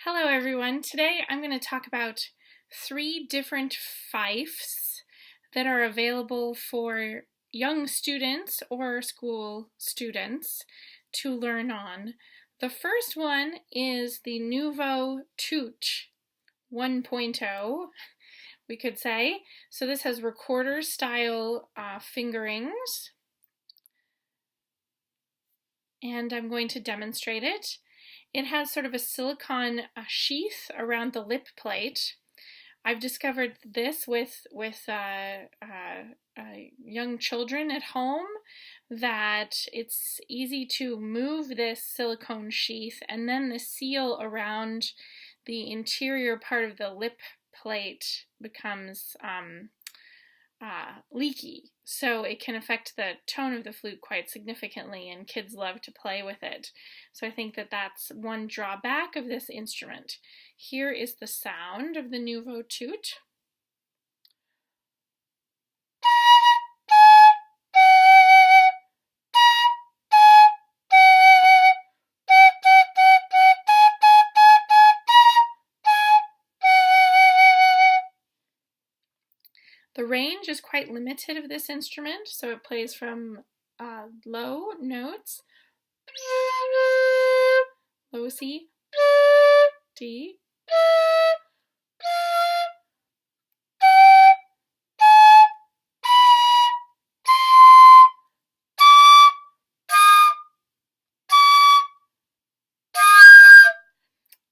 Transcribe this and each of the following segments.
Hello everyone. Today I'm going to talk about 3 different fifes that are available for young students or school students to learn on. The first one is the Nuvo Toot 1.0, we could say. So this has recorder style fingerings, and I'm going to demonstrate it. It has sort of a silicone sheath around the lip plate. I've discovered this with young children at home, that it's easy to move this silicone sheath and then the seal around the interior part of the lip plate becomes leaky, so it can affect the tone of the flute quite significantly, and kids love to play with it. So I think that that's one drawback of this instrument. Here is the sound of the Nuvo Toot. The range is quite limited of this instrument, so it plays from low notes, low C, D,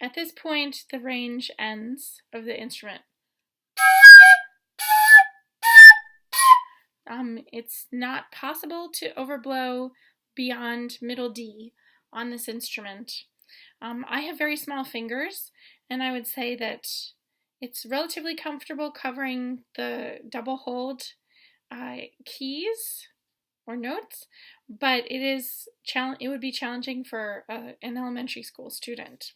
At this point, the range ends of the instrument. It's not possible to overblow beyond middle D on this instrument. I have very small fingers, and I would say that it's relatively comfortable covering the double hold keys or notes, but it would be challenging for an elementary school student.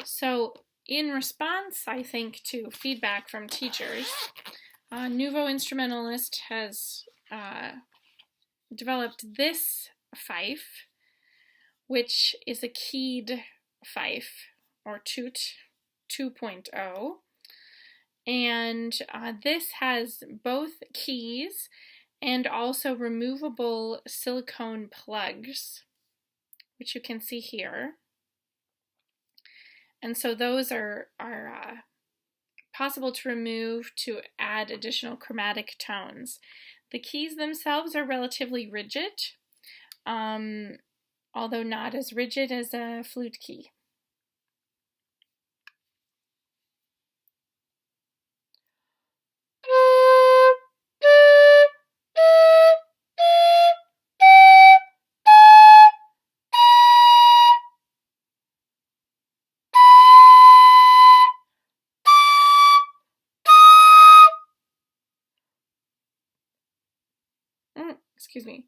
So in response, I think, to feedback from teachers, Nuvo Instrumentalist has developed this fife, which is a keyed fife, or Toot 2.0, and this has both keys and also removable silicone plugs, which you can see here. And so those are possible to remove to add additional chromatic tones. The keys themselves are relatively rigid, although not as rigid as a flute key. Excuse me.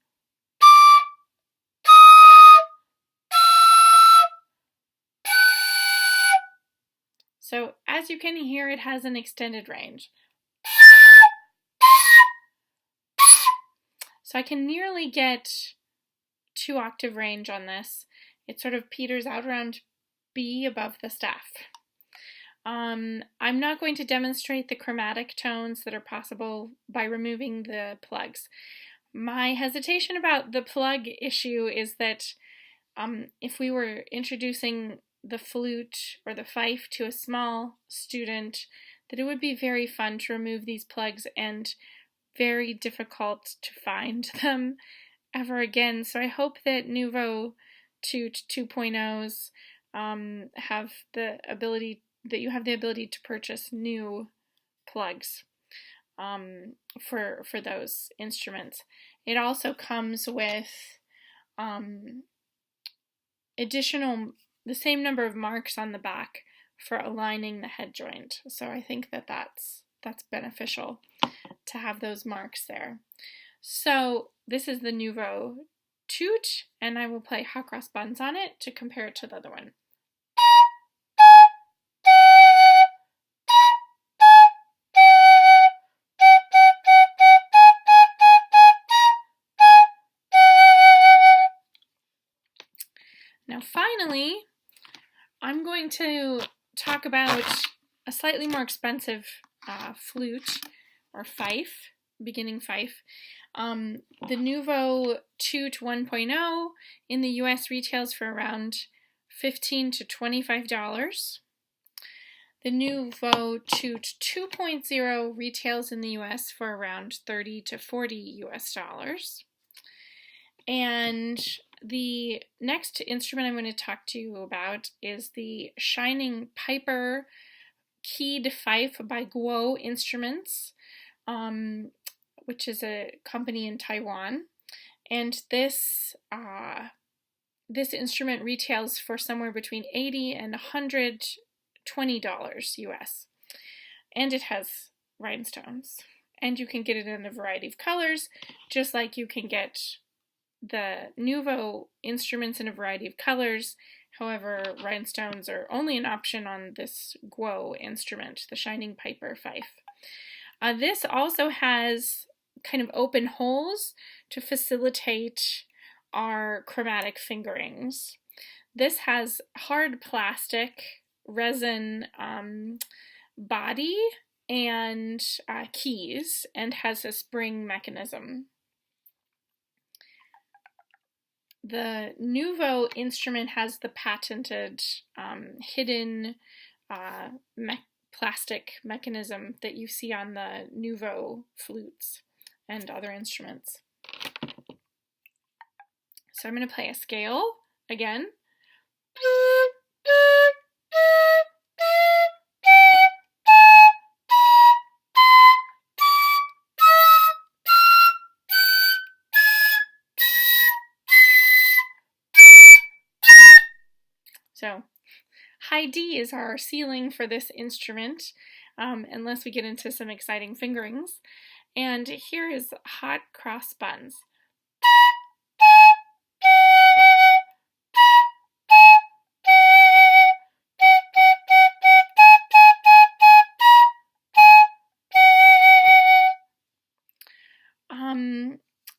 So as you can hear, it has an extended range. So I can nearly get 2-octave range on this. It sort of peters out around B above the staff. I'm not going to demonstrate the chromatic tones that are possible by removing the plugs. My hesitation about the plug issue is that if we were introducing the flute or the fife to a small student, that it would be very fun to remove these plugs and very difficult to find them ever again. So I hope that Nuvo Toot 2.0s have the ability to purchase new plugs for those instruments. It also comes with the same number of marks on the back for aligning the head joint. So I think that that's beneficial to have those marks there. So this is the Nuvo Toot, and I will play hot cross buns on it to compare it to the other one. Now finally, I'm going going to talk about a slightly more expensive flute or fife, beginning fife. The Nuvo Toot 1.0 in the US retails for around $15 to $25. The Nuvo Toot 2.0 retails in the US for around $30 to $40 US. And the next instrument I'm going to talk to you about is the Shining Piper Keyed Fife by Guo Instruments, which is a company in Taiwan. And this instrument retails for somewhere between $80 and $120 US. And it has rhinestones. And you can get it in a variety of colors, just like you can get the Nuvo instruments in a variety of colors. However, rhinestones are only an option on this Guo instrument, the Shining Piper fife. This also has kind of open holes to facilitate our chromatic fingerings. This has hard plastic resin body and keys, and has a spring mechanism. The Nuvo instrument has the patented hidden plastic mechanism that you see on the Nuvo flutes and other instruments. So I'm going to play a scale again. So high D is our ceiling for this instrument, unless we get into some exciting fingerings. And here is hot cross buns.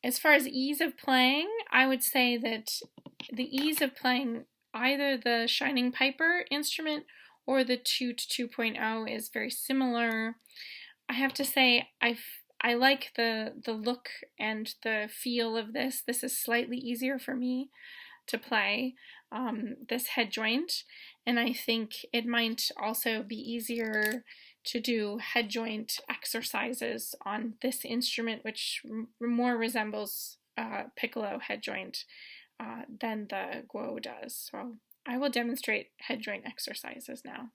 As far as ease of playing, I would say that the ease of playing either the Shining Piper instrument or the Toot 2.0 is very similar. I have to say I like the look and the feel of this. This is slightly easier for me to play, this head joint, and I think it might also be easier to do head joint exercises on this instrument, which more resembles piccolo head joint than the Guo does. So I will demonstrate head joint exercises now.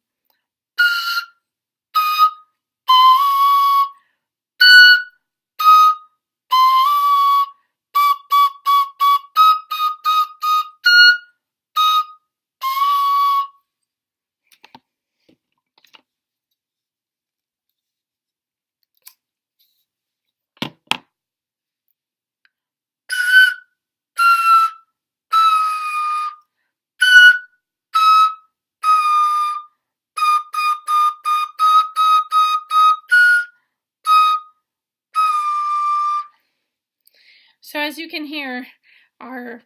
So as you can hear, our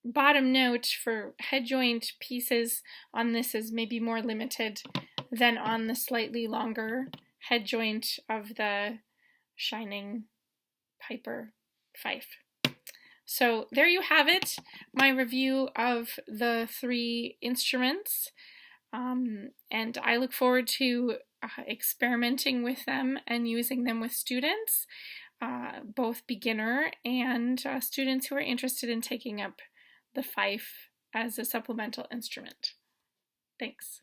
bottom note for head joint pieces on this is maybe more limited than on the slightly longer head joint of the Shining Piper fife. So there you have it, my review of the three instruments, and I look forward to experimenting with them and using them with students. Both beginner and students who are interested in taking up the fife as a supplemental instrument. Thanks.